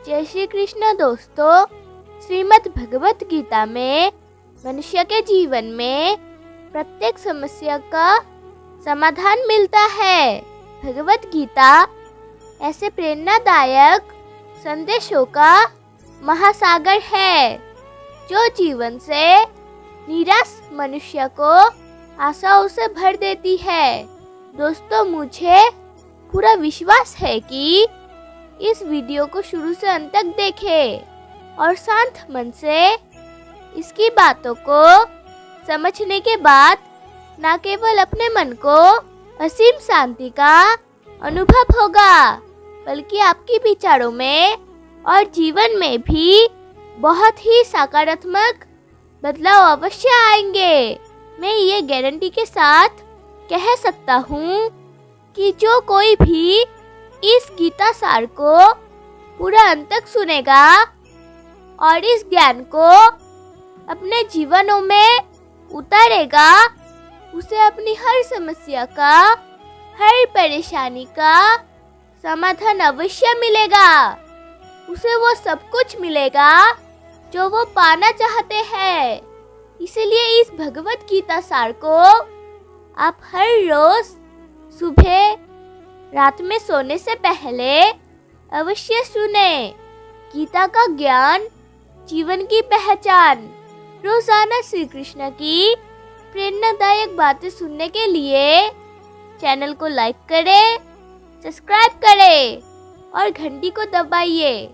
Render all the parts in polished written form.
जय श्री कृष्ण दोस्तों। श्रीमद् भगवत गीता में मनुष्य के जीवन में प्रत्येक समस्या का समाधान मिलता है। भगवत गीता ऐसे प्रेरणादायक संदेशों का महासागर है जो जीवन से निराश मनुष्य को आशाओं से भर देती है। दोस्तों, मुझे पूरा विश्वास है कि इस वीडियो को शुरू से अंत तक देखें और शांत मन से इसकी बातों को समझने के बाद न केवल अपने मन को असीम शांति का अनुभव होगा, बल्कि आपके विचारों में और जीवन में भी बहुत ही सकारात्मक बदलाव अवश्य आएंगे। मैं ये गारंटी के साथ कह सकता हूँ कि जो कोई भी इस गीता सार को पूरा अंत तक सुनेगा और इस ज्ञान को अपने जीवनों में उतारेगा, उसे अपनी हर समस्या का, हर परेशानी का समाधान अवश्य मिलेगा। उसे वो सब कुछ मिलेगा जो वो पाना चाहते हैं। इसलिए इस भगवत गीता सार को आप हर रोज सुबह, रात में सोने से पहले अवश्य सुने। गीता का ज्ञान, जीवन की पहचान। रोजाना श्री कृष्ण की प्रेरणादायक बातें सुनने के लिए चैनल को लाइक करें, सब्सक्राइब करें और घंटी को दबाइए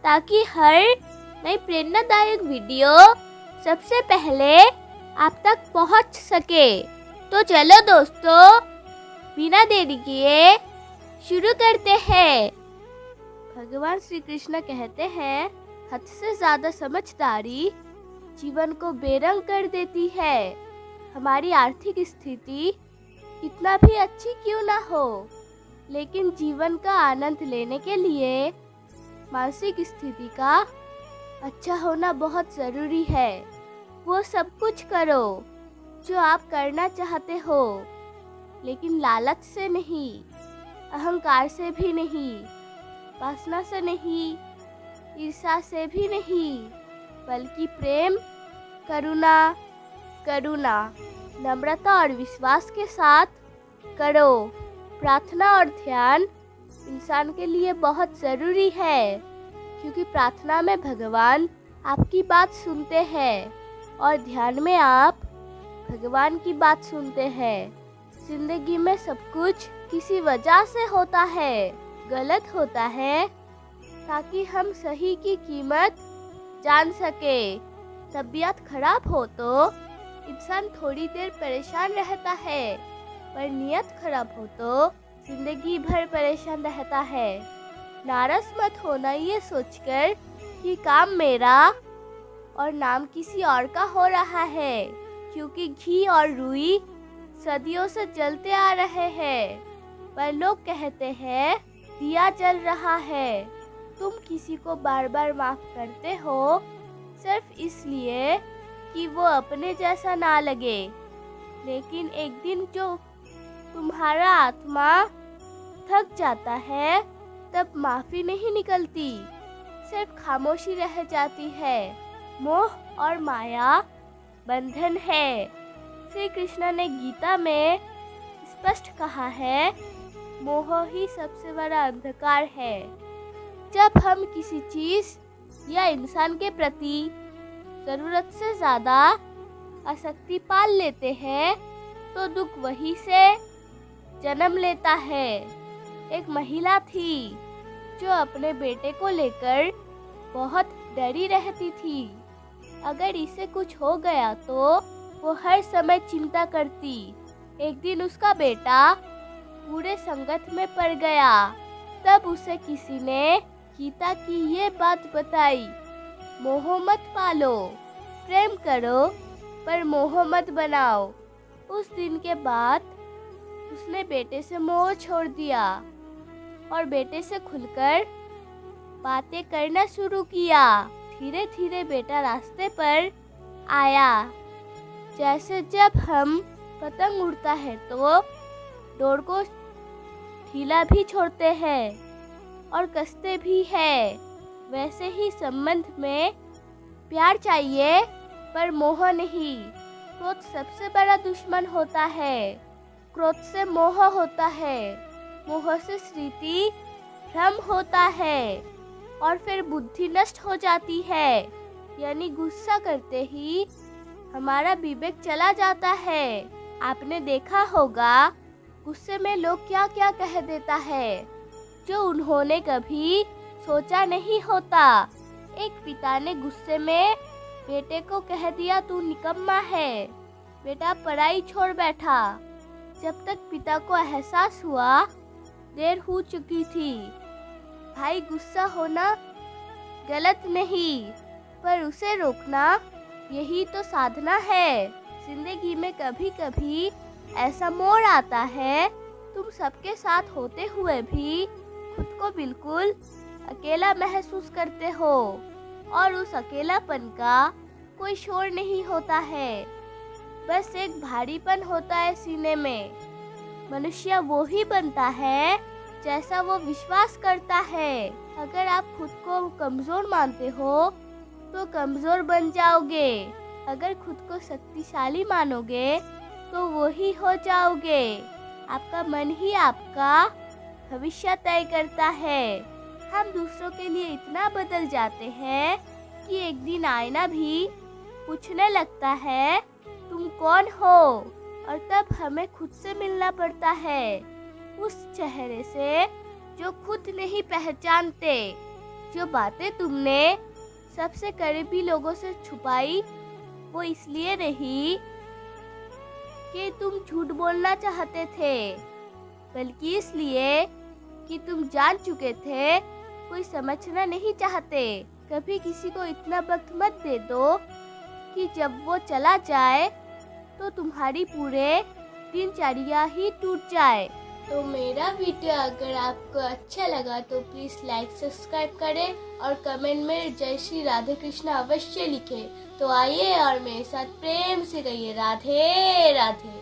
ताकि हर नई प्रेरणादायक वीडियो सबसे पहले आप तक पहुंच सके। तो चलो दोस्तों, बिना देरी किए शुरू करते हैं। भगवान श्री कृष्ण कहते हैं, हद से ज्यादा समझदारी जीवन को बेरंग कर देती है। हमारी आर्थिक स्थिति कितना भी अच्छी क्यों ना हो, लेकिन जीवन का आनंद लेने के लिए मानसिक स्थिति का अच्छा होना बहुत जरूरी है। वो सब कुछ करो जो आप करना चाहते हो, लेकिन लालच से नहीं, अहंकार से भी नहीं, वासना से नहीं, ईर्ष्या से भी नहीं, बल्कि प्रेम, करुणा, नम्रता और विश्वास के साथ करो। प्रार्थना और ध्यान इंसान के लिए बहुत ज़रूरी है, क्योंकि प्रार्थना में भगवान आपकी बात सुनते हैं और ध्यान में आप भगवान की बात सुनते हैं। जिंदगी में सब कुछ किसी वजह से होता है, गलत होता है, ताकि हम सही की कीमत जान सके। तबीयत खराब हो तो इंसान थोड़ी देर परेशान रहता है, पर नियत खराब हो तो जिंदगी भर परेशान रहता है। नाराज मत होना ये सोचकर कि काम मेरा और नाम किसी और का हो रहा है, क्योंकि घी और रुई सदियों से जलते आ रहे हैं, पर लोग कहते हैं दिया जल रहा है। तुम किसी को बार बार माफ करते हो सिर्फ इसलिए कि वो अपने जैसा ना लगे, लेकिन एक दिन जो तुम्हारा आत्मा थक जाता है, तब माफी नहीं निकलती, सिर्फ खामोशी रह जाती है। मोह और माया बंधन है। श्री कृष्ण ने गीता में स्पष्ट कहा है, मोह ही सबसे बड़ा अंधकार है। जब हम किसी चीज या इंसान के प्रति जरूरत से ज्यादा आसक्ति पाल लेते हैं, तो दुख वहीं से जन्म लेता है। एक महिला थी जो अपने बेटे को लेकर बहुत डरी रहती थी। अगर इसे कुछ हो गया तो वो हर समय चिंता करती। एक दिन उसका बेटा पूरे संकट में पड़ गया। तब उसे किसी ने गीता की ये बात बताई, मोह मत पालो, प्रेम करो पर मोह मत बनाओ। उस दिन के बाद उसने बेटे से मोह छोड़ दिया और बेटे से खुलकर बातें करना शुरू किया। धीरे धीरे बेटा रास्ते पर आया। जैसे जब हम पतंग उड़ता है तो डोर को ढीला भी छोड़ते हैं और कसते भी है, वैसे ही संबंध में प्यार चाहिए पर मोह नहीं। क्रोध सबसे बड़ा दुश्मन होता है। क्रोध से मोह होता है, मोह से स्मृति भ्रम होता है और फिर बुद्धि नष्ट हो जाती है। यानी गुस्सा करते ही हमारा विवेक चला जाता है। आपने देखा होगा गुस्से में लोग क्या क्या कह देता है जो उन्होंने कभी सोचा नहीं होता। एक पिता ने गुस्से में बेटे को कह दिया, तू निकम्मा है। बेटा पढ़ाई छोड़ बैठा। जब तक पिता को एहसास हुआ देर हो चुकी थी। भाई गुस्सा होना गलत नहीं, पर उसे रोकना यही तो साधना है। जिंदगी में कभी कभी ऐसा मोड़ आता है, तुम सबके साथ होते हुए भी खुद को बिल्कुल अकेला महसूस करते हो और उस अकेलापन का कोई शोर नहीं होता है, बस एक भारीपन होता है सीने में। मनुष्य वो ही बनता है जैसा वो विश्वास करता है। अगर आप खुद को कमजोर मानते हो तो कमजोर बन जाओगे। अगर खुद को शक्तिशाली मानोगे तो वो ही हो जाओगे। आपका मन ही आपका भविष्य तय करता है। हम दूसरों के लिए इतना बदल जाते हैं कि एक दिन आईना भी पूछने लगता है तुम कौन हो, और तब हमें खुद से मिलना पड़ता है, उस चेहरे से जो खुद नहीं पहचानते। जो बातें तुमने सबसे करीबी लोगों से छुपाई वो इसलिए रही कि तुम झूठ बोलना चाहते थे, बल्कि इसलिए कि तुम जान चुके थे कोई समझना नहीं चाहते। कभी किसी को इतना वक्त मत दे दो कि जब वो चला जाए तो तुम्हारी पूरे दिनचर्या ही टूट जाए। तो मेरा वीडियो अगर आपको अच्छा लगा तो प्लीज़ लाइक सब्सक्राइब करें और कमेंट में जय श्री राधे कृष्ण अवश्य लिखें। तो आइए और मेरे साथ प्रेम से कहिए राधे राधे।